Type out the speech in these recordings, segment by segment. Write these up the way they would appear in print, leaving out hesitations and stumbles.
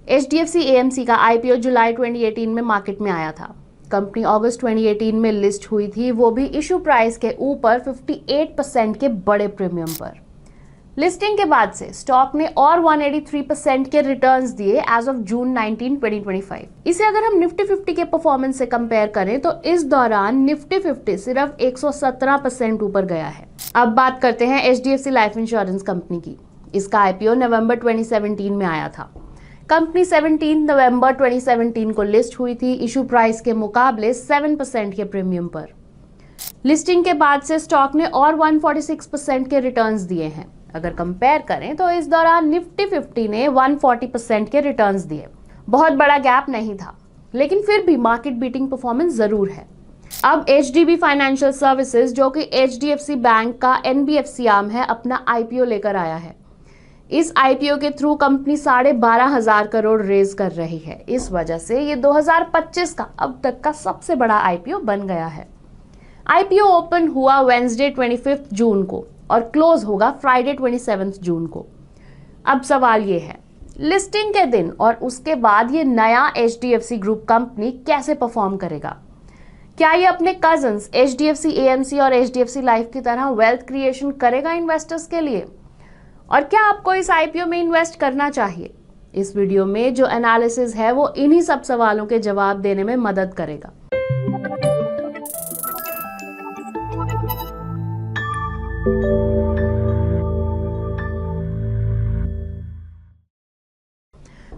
HDFC AMC का IPO जुलाई 2018 में market में आया था। कंपनी अगस्त 2018 में लिस्ट हुई थी, वो भी इशू प्राइस के ऊपर 58% के बड़े प्रीमियम पर। लिस्टिंग के बाद से स्टॉक ने और 183% के रिटर्न्स दिए एज ऑफ जून 19, 2025। इसे अगर हम निफ्टी 50 के परफॉर्मेंस से कंपेयर करें तो इस दौरान निफ्टी 50 सिर्फ 117% ऊपर गया है। अब बात करते हैं HDFC लाइफ इंश्योरेंस कंपनी की। इसका IPO नवंबर 2017 में आया था। कंपनी 17 नवंबर 2017 को लिस्ट हुई थी, इशू प्राइस के मुकाबले 7% के प्रीमियम पर। लिस्टिंग के बाद से स्टॉक ने और 146% के रिटर्न्स दिए हैं। अगर कंपेयर करें तो इस दौरान निफ्टी 50 ने 140% के रिटर्न्स दिए। बहुत बड़ा गैप नहीं था, लेकिन फिर भी मार्केट बीटिंग परफॉर्मेंस जरूर है। अब HDB फाइनेंशियल सर्विसेज, जो कि HDFC बैंक का NBFC आर्म है, अपना IPO लेकर आया है। इस IPO के थ्रू कंपनी 12,500 करोड़ रेज कर रही है। इस वजह से ये 2025 का अब तक का सबसे बड़ा IPO बन गया है। IPO ओपन हुआ वेंसडे 25 जून को और क्लोज होगा फ्राइडे 27 जून को। अब सवाल ये है, लिस्टिंग के दिन और उसके बाद ये नया HDFC ग्रुप कंपनी कैसे परफॉर्म करेगा? क्या ये अपने कजन्स HDFC AMC और HDFC लाइफ की तरह वेल्थ क्रिएशन करेगा इन्वेस्टर्स के लिए? और क्या आपको इस IPO में इन्वेस्ट करना चाहिए? इस वीडियो में जो एनालिसिस है वो इन्हीं सब सवालों के जवाब देने में मदद करेगा।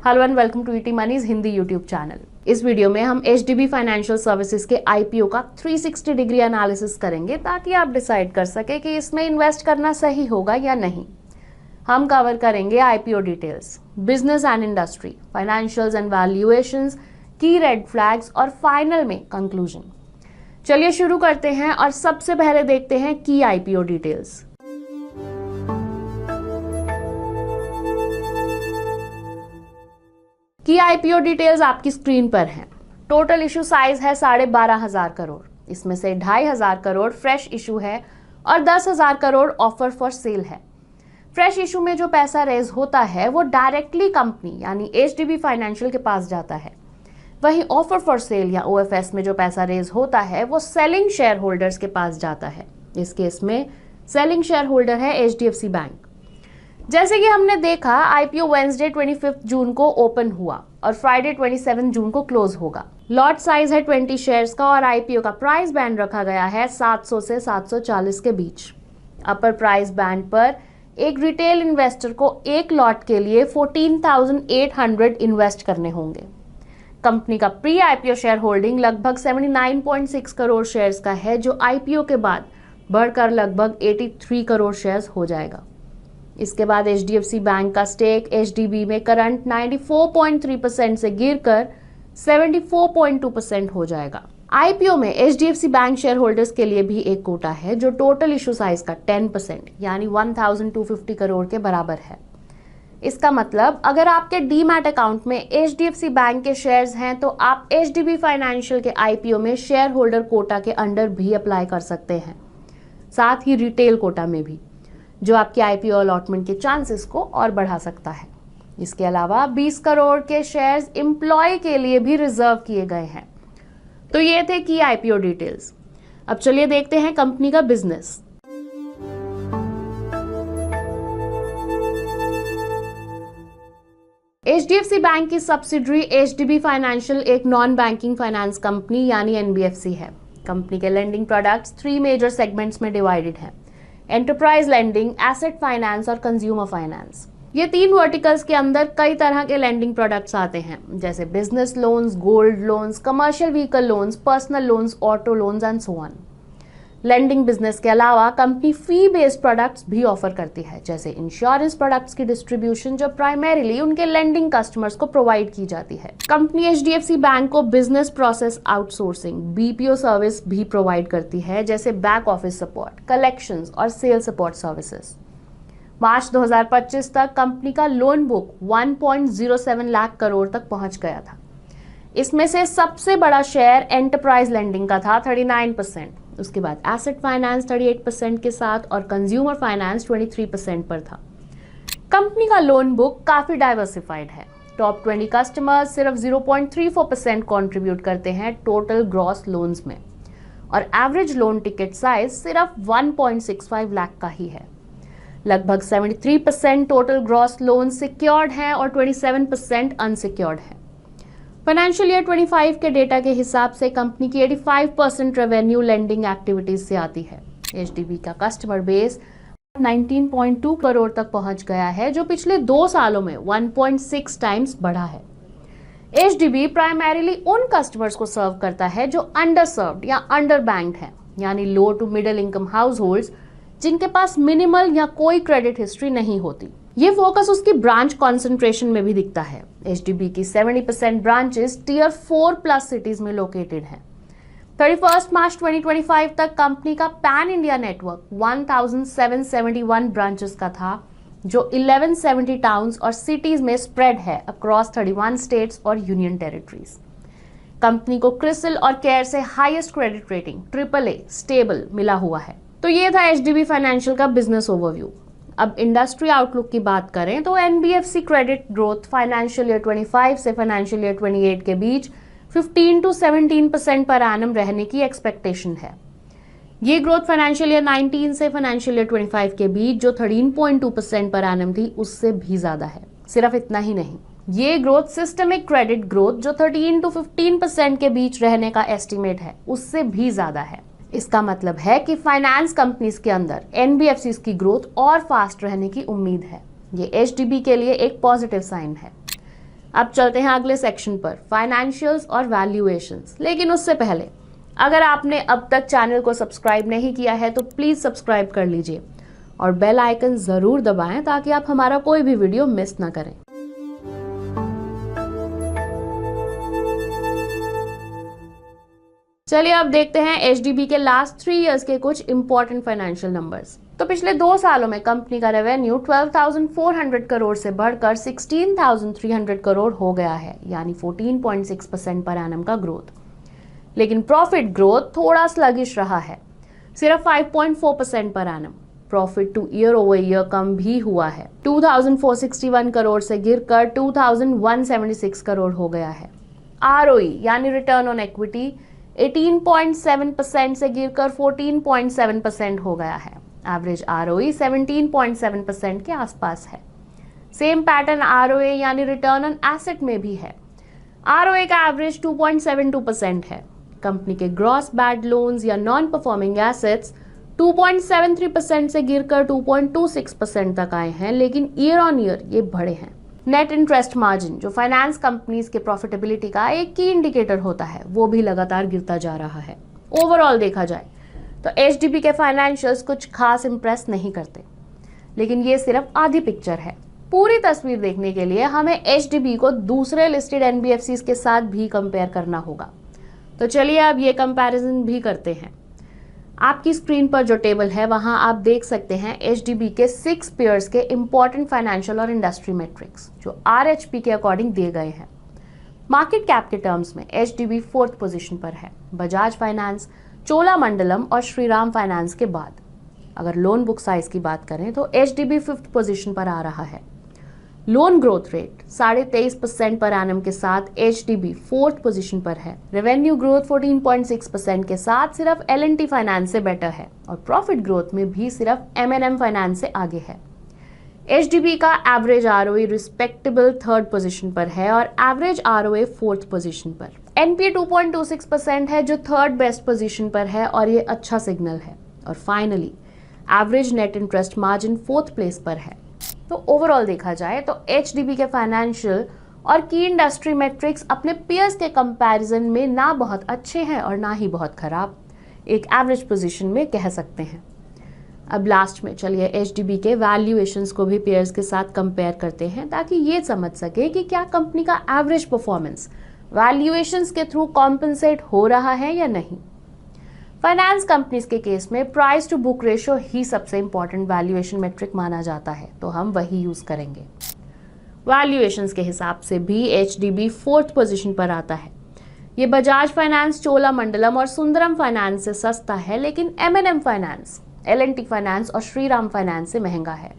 Hello and welcome to ET Money's Hindi YouTube channel. इस वीडियो में हम HDB फाइनेंशियल सर्विसेज के IPO का 360 डिग्री एनालिसिस करेंगे ताकि आप डिसाइड कर सके कि इसमें इन्वेस्ट करना सही होगा या नहीं। हम कवर करेंगे IPO details, business and industry, financials and valuations, की रेड फ्लैग्स और फाइनल में कंक्लूजन। चलिए शुरू करते हैं और सबसे पहले देखते हैं की IPO डिटेल्स। की IPO डिटेल्स आपकी स्क्रीन पर हैं। टोटल इशू साइज है 12,500 करोड़। इसमें से 2,500 करोड़ फ्रेश इशू है और 10,000 करोड़ ऑफर फॉर सेल है। फ्रेश इशू में जो पैसा रेज होता है वो डायरेक्टली कंपनी यानी HDB फाइनेंशियल के पास जाता है। वहीं ऑफर फॉर सेल या OFS में जो पैसा रेज होता है वो सेलिंग शेयर होल्डर्स के पास जाता है। इस केस में सेलिंग शेयर होल्डर है HDFC बैंक। जैसे कि हमने देखा, IPO वेंसडे 25 जून को ओपन हुआ और फ्राइडे 27 जून को क्लोज होगा। लॉट साइज है 20 शेयर्स का और IPO का प्राइस बैंड रखा गया है 700 से 740 के बीच। अपर प्राइस बैंड पर एक रिटेल इन्वेस्टर को एक लॉट के लिए 14,800 इन्वेस्ट करने होंगे। कंपनी का प्री IPO शेयर होल्डिंग लगभग 79.6 करोड़ शेयर्स का है, जो IPO के बाद बढ़कर लगभग 83 करोड़ शेयर्स हो जाएगा। इसके बाद HDFC बैंक का स्टेक HDB में करंट 94.3% से गिरकर 74.2% हो जाएगा। IPO में HDFC बैंक शेयर होल्डर्स के लिए भी एक कोटा है जो टोटल इशू साइज का 10% यानी 1,250 करोड़ के बराबर है। इसका मतलब अगर आपके डीमैट अकाउंट में HDFC बैंक के शेयर्स हैं तो आप HDB फाइनेंशियल के IPO में शेयर होल्डर कोटा के अंडर भी अप्लाई कर सकते हैं, साथ ही रिटेल कोटा में भी, जो आपकी IPO अलॉटमेंट के चांसेस को और बढ़ा सकता है। इसके अलावा 20 करोड़ के शेयर्स एम्प्लॉय के लिए भी रिजर्व किए गए हैं। तो ये थे की IPO डिटेल्स। अब चलिए देखते हैं कंपनी का बिजनेस। HDFC बैंक की सब्सिडरी HDB फाइनेंशियल एक नॉन बैंकिंग फाइनेंस कंपनी यानी NBFC है। कंपनी के लेंडिंग प्रोडक्ट्स 3 मेजर सेगमेंट्स में डिवाइडेड हैं: एंटरप्राइज लेंडिंग, एसेट फाइनेंस और कंज्यूमर फाइनेंस। ये 3 वर्टिकल्स के अंदर कई तरह के लेंडिंग प्रोडक्ट्स आते हैं, जैसे business loans, gold loans, commercial vehicle loans, personal loans, auto loans and so on. Lending business के अलावा कंपनी फी बेस्ड प्रोडक्ट्स भी ऑफर करती है, जैसे इंश्योरेंस प्रोडक्ट्स की डिस्ट्रीब्यूशन जो प्राइमरीली उनके लेंडिंग कस्टमर्स को प्रोवाइड की जाती है। कंपनी HDFC बैंक को business process outsourcing BPO service भी प्रोवाइड करती है, जैसे बैक ऑफिस सपोर्ट, कलेक्शंस और सेल सपोर्ट सर्विसेज। मार्च 2025 तक कंपनी का लोन बुक 1.07 लाख करोड़ तक पहुंच गया था। इसमें से सबसे बड़ा शेयर एंटरप्राइज लेंडिंग का था 39%, उसके बाद एसेट फाइनेंस 38% के साथ और कंज्यूमर फाइनेंस 23% पर था। कंपनी का लोन बुक काफी डाइवर्सिफाइड है। टॉप 20 कस्टमर्स सिर्फ 0.34% कंट्रीब्यूट करते हैं टोटल ग्रॉस लोन्स में और एवरेज लोन टिकट साइज सिर्फ 1.65 लाख का ही है। लगभग 73% टोटल ग्रॉस लोन सिक्योर्ड हैं और 27% अनसिक्योर्ड हैं। फाइनेंशियल ईयर 25 के डेटा के हिसाब से कंपनी की 85% रेवेन्यू लेंडिंग एक्टिविटीज से आती है। एचडीबी का कस्टमर बेस 19.2 करोड़ तक पहुंच गया है, जो पिछले 2 सालों में 1.6 टाइम्स बढ़ा है। एचडीबी प्राइमरीली उन कस्टमर्स को सर्व करता है जो अंडर सर्व्ड या अंडर बैंक्ड हैं, यानी low to middle income households जिनके पास मिनिमल या कोई क्रेडिट हिस्ट्री नहीं होती। ये फोकस उसकी ब्रांच कॉन्सेंट्रेशन में भी दिखता है। एचडीबी की 70% ब्रांचेस टियर 4+ सिटीज में लोकेटेड हैं। 31 मार्च 2025 तक कंपनी का पैन इंडिया नेटवर्क 1771 ब्रांचेस का था, जो 1170 टाउन्स और सिटीज में स्प्रेड है अक्रॉस 31 स्टेट्स और यूनियन टेरिटरीज। कंपनी को क्रिसिल और केयर से highest credit rating AAA stable मिला हुआ है। तो ये था एचडीबी फाइनेंशियल का बिजनेस ओवरव्यू। अब इंडस्ट्री आउटलुक की बात करें तो NBFC credit growth financial year 25 से फाइनेंशियल ईयर 28 के बीच 15 to 17% पर एनम रहने की एक्सपेक्टेशन है। ये ग्रोथ फाइनेंशियल ईयर 19 से फाइनेंशियल ईयर 25 के बीच जो 13.2% पर एनम थी उससे भी ज्यादा है। सिर्फ इतना ही नहीं, ये ग्रोथ सिस्टमिक क्रेडिट ग्रोथ जो 13 to 15% के बीच रहने का एस्टिमेट है उससे भी ज्यादा है। इसका मतलब है कि फाइनेंस कंपनीज के अंदर एनबीएफसीज की ग्रोथ और फास्ट रहने की उम्मीद है। ये एचडीबी के लिए एक पॉजिटिव साइन है। अब चलते हैं अगले सेक्शन पर, फाइनेंशियल्स और वैल्यूएशंस। लेकिन उससे पहले अगर आपने अब तक चैनल को सब्सक्राइब नहीं किया है तो प्लीज सब्सक्राइब कर लीजिए और बेल आइकन जरूर दबाएं ताकि आप हमारा कोई भी वीडियो मिस ना करें। चलिए अब देखते हैं एचडीबी के लास्ट 3 इयर्स के कुछ इंपॉर्टेंट फाइनेंशियल नंबर्स। तो पिछले 2 सालों में कंपनी का रेवेन्यू 12,400 करोड़ से बढ़कर 16,300 करोड़ हो गया है, यानी 14.6% पर एनम का ग्रोथ। लेकिन प्रॉफिट ग्रोथ थोड़ा स्लगिश रहा है, सिर्फ 5.4% per annum. Profit to year over year कम भी हुआ है, 2,461 करोड़ से गिरकर 2,176 करोड़ हो गया है। आरओई यानी रिटर्न ऑन इक्विटी 18.7% से गिरकर 14.7% हो गया है। एवरेज आरओई 17.7% के आसपास है। सेम पैटर्न आरओए यानी रिटर्न ऑन एसेट में भी है। आरओए का एवरेज 2.72% है। कंपनी के ग्रॉस बैड लोन्स या नॉन परफॉर्मिंग एसेट्स 2.73% से गिरकर 2.26% तक आए हैं, लेकिन ईयर ऑन ईयर ये बढ़े हैं। नेट इंटरेस्ट मार्जिन जो फाइनेंस कंपनीज के प्रॉफिटेबिलिटी का एक की इंडिकेटर होता है, वो भी लगातार गिरता जा रहा है। ओवरऑल देखा जाए तो एचडीबी के फाइनेंशियल्स कुछ खास इंप्रेस नहीं करते, लेकिन ये सिर्फ आधी पिक्चर है। पूरी तस्वीर देखने के लिए हमें एचडीबी को दूसरे लिस्टेड एनबीएफसीज के साथ भी कंपेयर करना होगा। तो चलिए अब ये कंपैरिजन भी करते हैं। आपकी स्क्रीन पर जो टेबल है वहां आप देख सकते हैं एचडीबी के 6 पेयर्स के इंपॉर्टेंट फाइनेंशियल और इंडस्ट्री मैट्रिक्स जो आरएचपी के अकॉर्डिंग दिए गए हैं। मार्केट कैप के टर्म्स में एचडीबी 4th पोजीशन पर है, बजाज फाइनेंस, चोलामंडलम और श्रीराम फाइनेंस के बाद। अगर लोन बुक साइज की बात करें तो एचडीबी 5th पोजीशन पर आ रहा है। Loan growth rate 23.5% per annum के साथ एचडीबी 4th पोजीशन पर है। रेवेन्यू ग्रोथ 14.6% के साथ सिर्फ एल&टी फाइनेंस से बेटर है और प्रॉफिट ग्रोथ में भी सिर्फ एम&एम फाइनेंस से आगे है। एचडीबी का average ROA respectable 3rd position पर है और एवरेज आरओए 4th पोजीशन पर। एनपीए 2.26% है जो 3rd बेस्ट पोजीशन पर है और ये अच्छा सिग्नल है। और finally average net interest margin 4th place पर है। तो ओवरऑल देखा जाए तो एचडीबी के फाइनेंशियल और की इंडस्ट्री मैट्रिक्स अपने पीयर्स के कंपैरिजन में ना बहुत अच्छे हैं और ना ही बहुत खराब, एक एवरेज पोजीशन में कह सकते हैं। अब लास्ट में चलिए एचडीबी के वैल्यूएशंस को भी पेयर्स के साथ कंपेयर करते हैं ताकि ये समझ सके कि क्या कंपनी का एवरेज परफॉर्मेंस वैल्यूएशंस के थ्रू कॉम्पनसेट हो रहा है या नहीं। फाइनेंस कंपनीज के केस में प्राइस टू बुक रेशियो ही सबसे इंपॉर्टेंट वैल्यूएशन मेट्रिक माना जाता है, तो हम वही यूज करेंगे। वैल्यूएशंस के हिसाब से भी एचडीबी 4th पोजीशन पर आता है। ये बजाज फाइनेंस, चोलामंडलम और सुंदरम फाइनेंस से सस्ता है, लेकिन एम&एम फाइनेंस, एल&टी फाइनेंस और श्रीराम फाइनेंस से महंगा है।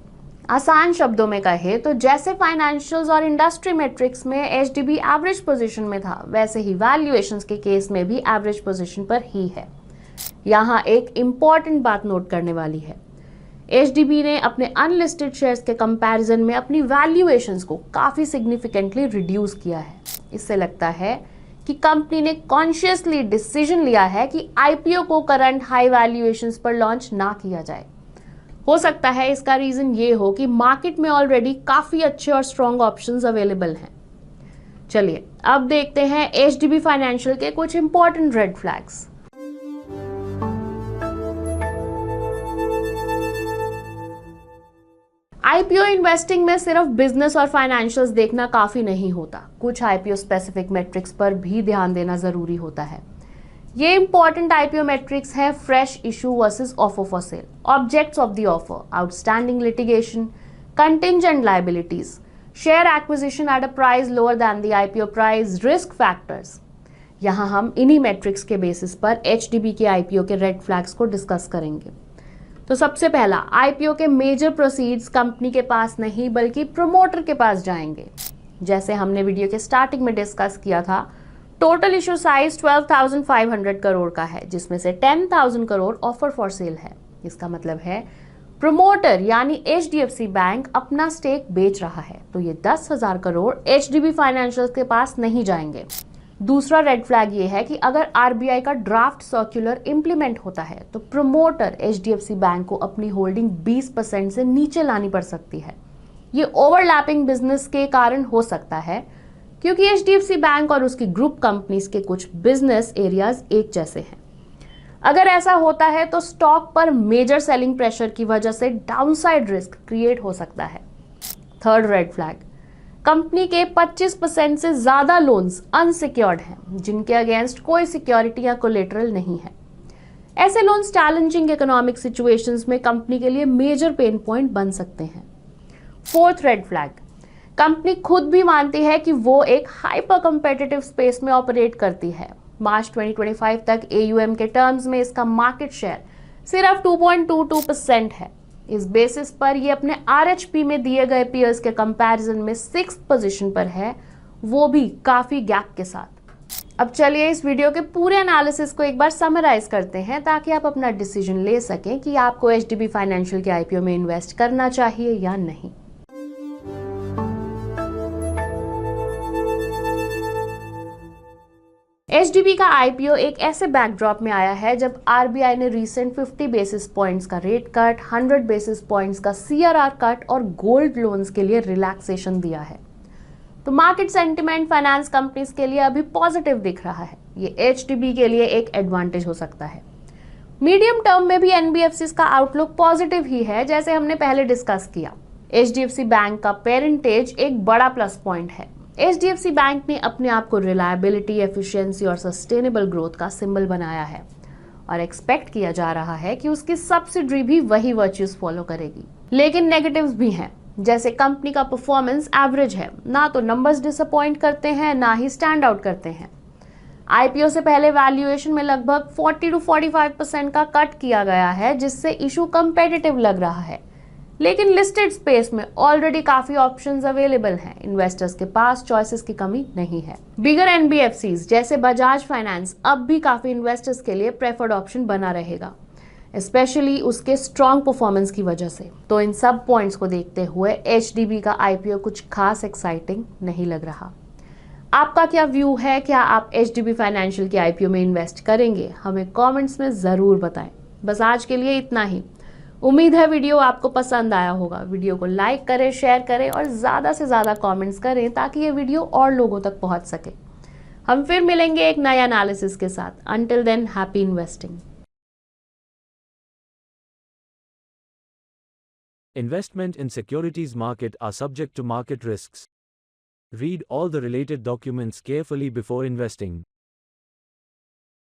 आसान शब्दों में कहे तो जैसे फाइनेंशियल्स और इंडस्ट्री मैट्रिक्स में एचडीबी एवरेज पोजीशन में था, वैसे ही वैल्यूएशंस के केस में भी एवरेज पोजीशन पर ही है। यहाँ एक इंपॉर्टेंट बात नोट करने वाली है, एचडीबी ने अपने अनलिस्टेड शेयर्स के कंपैरिजन में अपनी वैल्यूएशंस को काफी सिग्निफिकेंटली रिड्यूस किया है। इससे लगता है कि कंपनी ने कॉन्शियसली डिसीजन लिया है कि आईपीओ को करंट हाई वैल्यूएशंस पर लॉन्च ना किया जाए। हो सकता है इसका रीजन ये हो कि मार्केट में ऑलरेडी काफी अच्छे और स्ट्रॉन्ग ऑप्शंस अवेलेबल हैं। चलिए अब देखते हैं एचडीबी फाइनेंशियल के कुछ important red flags. IPO investing में सिर्फ बिजनेस और फाइनेंशियल्स देखना काफी नहीं होता, कुछ आईपीओ स्पेसिफिक मैट्रिक्स पर भी ध्यान देना जरूरी होता है। ये इंपॉर्टेंट आईपीओ मैट्रिक्स है fresh issue versus offer for sale, objects of the offer, outstanding litigation, contingent liabilities, share acquisition at a price lower than the IPO price, risk factors. यहाँ हम इन्हीं मैट्रिक्स के बेसिस पर HDB के IPO के red flags को discuss करेंगे। तो सबसे पहला, आईपीओ के मेजर प्रोसीड्स कंपनी के पास नहीं बल्कि प्रमोटर के पास जाएंगे। जैसे हमने वीडियो के स्टार्टिंग में डिस्कस किया था, टोटल इशू साइज 12,500 करोड़ का है, जिसमें से 10,000 करोड़ ऑफर फॉर सेल है। इसका मतलब है प्रमोटर यानी एचडीएफसी बैंक अपना स्टेक बेच रहा है, तो ये 10,000 करोड़ एचडीबी फाइनेंशियल्स के पास नहीं जाएंगे। दूसरा रेड फ्लैग ये है कि अगर आरबीआई का ड्राफ्ट सर्कुलर इंप्लीमेंट होता है तो प्रमोटर एचडीएफसी बैंक को अपनी होल्डिंग 20% से नीचे लानी पड़ सकती है। ये ओवरलैपिंग बिजनेस के कारण हो सकता है, क्योंकि एचडीएफसी बैंक और उसकी ग्रुप कंपनीज के कुछ बिजनेस एरियाज एक जैसे हैं। अगर ऐसा होता है तो स्टॉक पर मेजर सेलिंग प्रेशर की वजह से डाउनसाइड रिस्क क्रिएट हो सकता है। थर्ड रेड फ्लैग, कंपनी के 25% से ज्यादा लोन्स अनसिक्योर्ड हैं, जिनके अगेंस्ट कोई सिक्योरिटी या कोलेटरल नहीं है। ऐसे लोन्स चैलेंजिंग इकोनॉमिक सिचुएशंस में कंपनी के लिए मेजर पेन पॉइंट बन सकते हैं। फोर्थ रेड फ्लैग, कंपनी खुद भी मानती है कि वो एक हाइपर कंपेटिटिव स्पेस में ऑपरेट करती है। मार्च 2025 तक एयूएम के टर्म्स में इसका मार्केट शेयर सिर्फ 2.22% है। इस बेसिस पर ये अपने आरएचपी में दिए गए पीयर्स के कंपैरिजन में 6th पोजीशन पर है, वो भी काफी गैप के साथ। अब चलिए इस वीडियो के पूरे एनालिसिस को एक बार समराइज करते हैं, ताकि आप अपना डिसीजन ले सकें कि आपको एचडीबी फाइनेंशियल के आईपीओ में इन्वेस्ट करना चाहिए या नहीं। एचडीबी का आईपीओ एक ऐसे बैकड्रॉप में आया है जब आरबीआई ने रीसेंट 50 बेसिस पॉइंट्स का रेट कट, 100 बेसिस पॉइंट्स का सीआरआर कट और गोल्ड लोन्स के लिए रिलैक्सेशन दिया है। तो मार्केट सेंटिमेंट फाइनेंस कंपनीज के लिए अभी पॉजिटिव दिख रहा है। ये एचडीबी के लिए एक एडवांटेज हो सकता है। मीडियम टर्म में भी एनबीएफसीज का आउटलुक पॉजिटिव ही है, जैसे हमने पहले डिस्कस किया। एचडीएफसी बैंक का पेरेंटेज एक बड़ा प्लस पॉइंट है। एचडीएफसी बैंक ने अपने आप को रिलायबिलिटी, एफिशिएंसी और सस्टेनेबल ग्रोथ का सिंबल बनाया है और एक्सपेक्ट किया जा रहा है कि उसकी सब्सिडरी भी वही वर्च्यूज फॉलो करेगी। लेकिन नेगेटिव्स भी हैं, जैसे कंपनी का परफॉर्मेंस एवरेज है, ना तो नंबर्स डिसअपॉइंट करते हैं ना ही स्टैंड आउट करते हैं। आईपीओ से पहले वैल्यूएशन में लगभग 40 to 45% का कट किया गया है, जिससे इशू कंपेटिटिव लग रहा है। लेकिन लिस्टेड स्पेस में ऑलरेडी काफी ऑप्शंस अवेलेबल हैं। इन्वेस्टर्स के पास चॉइसेस की कमी नहीं है। बिगर एनबीएफसीज जैसे बजाज फाइनेंस अब भी काफी इन्वेस्टर्स के लिए प्रेफर्ड ऑप्शन बना रहेगा, स्पेशली उसके स्ट्रॉन्ग परफॉर्मेंस की वजह से। तो इन सब पॉइंट्स को देखते हुए एचडीबी का आईपीओ कुछ खास एक्साइटिंग नहीं लग रहा। आपका क्या व्यू है? क्या आप एचडीबी फाइनेंशियल के आईपीओ में इन्वेस्ट करेंगे? हमें कमेंट्स में जरूर बताएं। बस आज के लिए इतना ही। उम्मीद है वीडियो आपको पसंद आया होगा। वीडियो को लाइक करें, शेयर करें और ज़्यादा से ज़्यादा कमेंट्स करें, ताकि ये वीडियो और लोगों तक पहुंच सके। हम फिर मिलेंगे एक नया एनालिसिस के साथ। Until then, happy investing. Investment in securities market are subject to market risks. Read all the related documents carefully before investing.